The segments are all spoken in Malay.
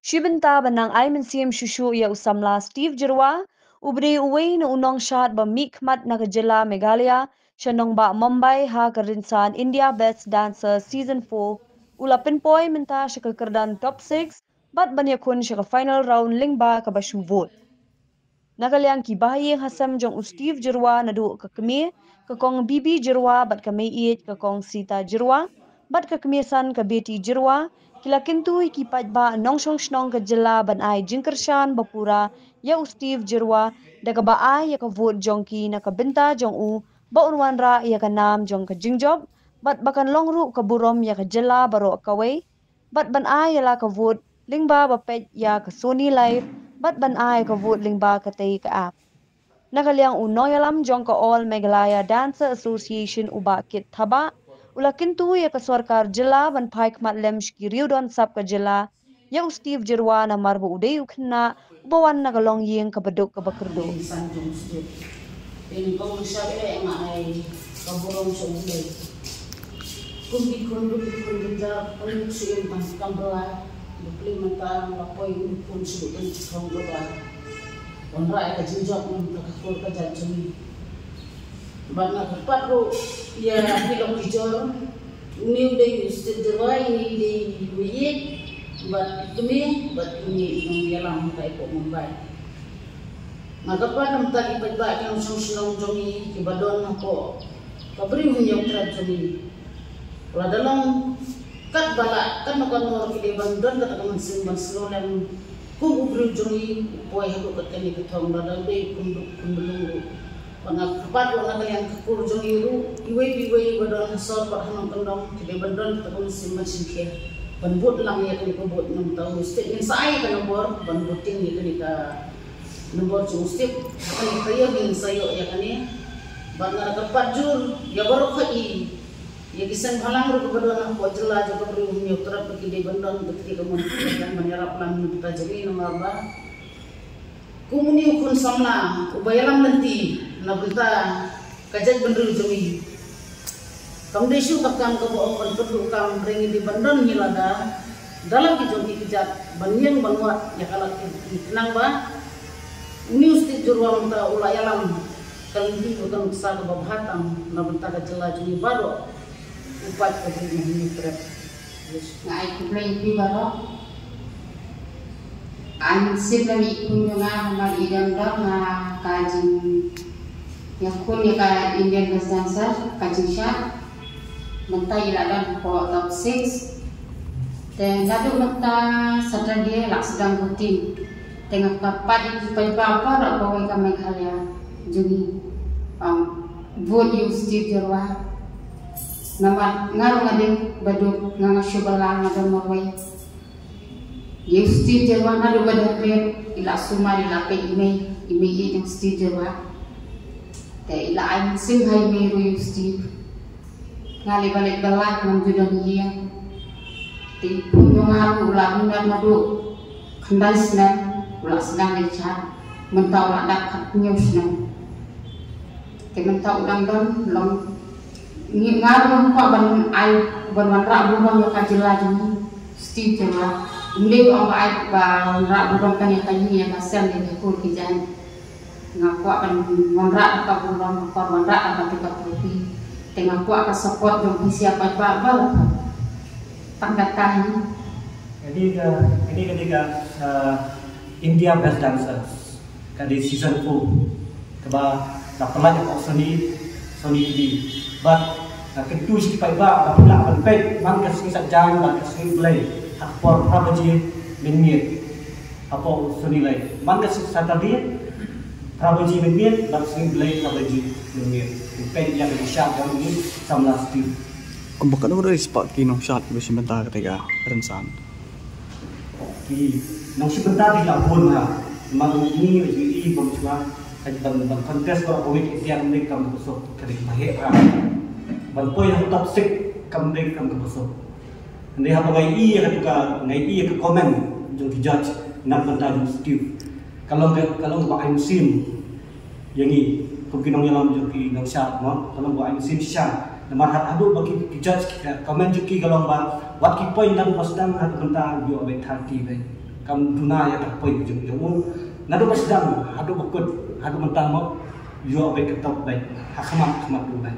Shibenta benang ay mensim shushu ya usamla Steve Jirwa, ubri uway na unong shot ba mikmat na kajela Meghalaya, shanong ba Mumbai ha karinsan India Best Dancer Season 4, ula pinpoy menta siya kakerdan top 6, bat banyakun siya ka final round lingba kabashu vote. Nagaliang kibahayang hasam jong Steve Jirwa na do kakami, kakong Bibi Jirwa bat kamiit kakong Sita Jirwa, bat kakamisan ka Betty Jirwa, kila kintu ikipad ba nong shnong ka jela ban ay jingkershan bapura ya Steve Jirwa, daga ba ay ya ka vote jong ki na kabinta jong u, ba unwan ra ya ka nam jong ka jingjob, bat bakan longru ka burom ya ka jela baro kaway, bat ban ay ya la ka vote lingba bapet ya ka Sony Live, bat ban ay ka vote lingba ka tay ka app. Nakaliang unoyalam jong ka All Meghalaya Dancer Association uba kit thaba, ula kintu ya ka sarkar jila ban paik matlem shkiriu don sab ka jila, ya Steve Jirwa na marbo uday ukna, ubawan nagalong ying kabadok kabakerdo. Ini kau siapa yang ay kaburong sa ulay. Kung di kundujar kung siya kambala, dupli mata lapoy kung sudah kung doa. Orang ay kajinjak ng takakor kajajumi. Bana kapatro ya bilong kijor ni uday Steve Jirwa ni di wiyet bat kami bat ini ng yalang kay po Mumbai. Nagapan ng tali pagba ng susunong jomi kibadon ako kabri yung trad jomi wala dalong kat bala kan makan kidi bandon kata kaman simban slolan kung ubri jomi boy habo kat kani katong badal day kundulungu pangapat wala kayang kakur jomi ru iwe badon hasor pa hanong kandong kidi bandon kata kaman simban sinkia banbut lang ya kani pabut ng tao state in sa ay ka nombor banbuting ya kani ka nombor Steve akan kaya bin sayo ya kani bana kapajur ya baru kai ya kisan halang ru kepada ko jela jo ko ru mi utra pagi de bandon ketika kemudian menyerap lan kita jadi nomor ba kumuni ukun samna ubayalam nanti na berita kajat bendu jemi kamdesu kakam ko on perlu kam ringi di bandon hilada dalam kijoki kijat banyang banguat ya kalau kenang ba ini Steve Jirwa minta ulayalam kalindi bukan besar babhatang na benta kajela juni baru upat kabri ni trep ngai kumplay di baru an sibami kunjungan mal idam dok na kajing yang kun ya ka Indian Best Dancer kajing syat menta iladan ko top 6 dan lalu menta sadar dia lak sedang voting tengah kapan itu apa rakawai ka Meghalaya jadi vote you Steve Jirwa nama ngaruh ngadeng baduk ngangashubala ngadeng marway you Steve Jirwa ngadu badapet ila suma ila pe ime yang Steve Jirwa te ila ay sim hay meru you Steve ngali balik balak ng judang iya te punyong haru ulang ngadu kandai senang ulah sedang lecah mentau nak dapat news nang ke mentau udang don long ngaruh ko ban ai ban ra bu bang ka jela jeni Steve Jirwa mle ko ai ba ra bu bang kan ya ya masam ni ko kijan ngaku akan manra ka bu bang ko manra ka ka trofi tengah ko akan support dong siapa ba tangkatan ini ketika India Best Dancers kadi season 4 keba dapat yang Sony TV but ketu si paiba dapat penpek man kasih sajan man kasih play akpor prabaji minit apa Sony Live man kasih satadi prabaji minit dan kasih play prabaji minit penpek yang disyat yang ini samla Steve kumbakan udah spot kino shot bersebentar ketika rensan nang sebentar di lapun ha memang ini jadi bangsa kajian kontes kalau kawin itian mereka membesok dari mahera banpoy yang top 6 kamdek kam besok ndi ha ngai i ke komen jong judge nak mentang Steve kalau ba I'm sim yang ni kuginong yalam jong ki nang shat no kalau ba I'm sim sha Namar hadu bagi judge komen juki galong ba wat ki point dan pasdam hadu bentang yo abet hati be kam duna ya tak point jung jung nadu pasdam hadu bakut hadu bentang mo yo abet ketop be hakmat du be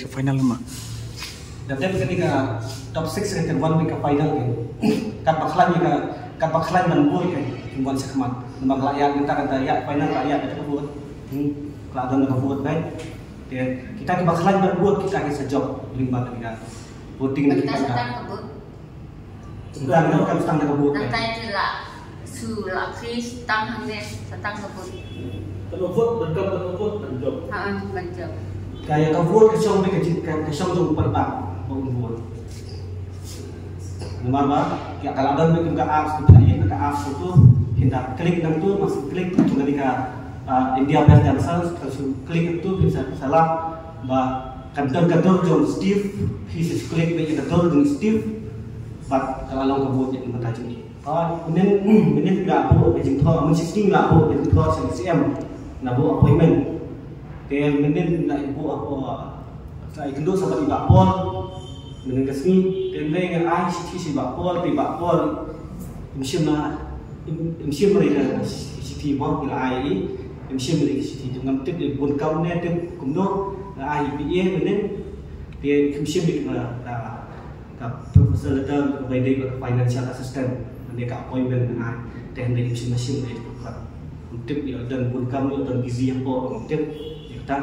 final lama dan ketika top 6 ke one ke final kan baklan man boy kan timbuan sakmat nampak layak kita kata ya final layak itu buat kelihatan nak buat baik kita kebakalan berbuat kita akan sejauh lima kali voting nanti kita sudah kan setang nak buat nanti itu lah su lah kris tang hangnya setang kebut kalau vote berjob berjob kayak kau vote kesong jom perbak mau vote nomor ba kayak kalau ada mereka apps kita apps itu kita klik nang tu masuk klik tu ketika India Best Dancers kalau klik itu bisa salah bah kantor John Steve his klik bagi kantor John Steve but kalau long kabut yang mata ni menen enggak apa jeng thor mun sistem enggak apa jeng thor CM na bu appointment ke menen nak ibu apa saya kendor sampai iba pol menen kesini dan lain ai si iba pol imsim mereka CT bot bila ai imsim mereka CT dengan tip bun kau ne tip kumno ai PA menen dia imsim merekaกับ professor letter ไปได้กับ financial assistant ในกับ appointment นะแต่ใน information เลยครับ untuk dia dan pun kamu dan busy apa untuk dia kita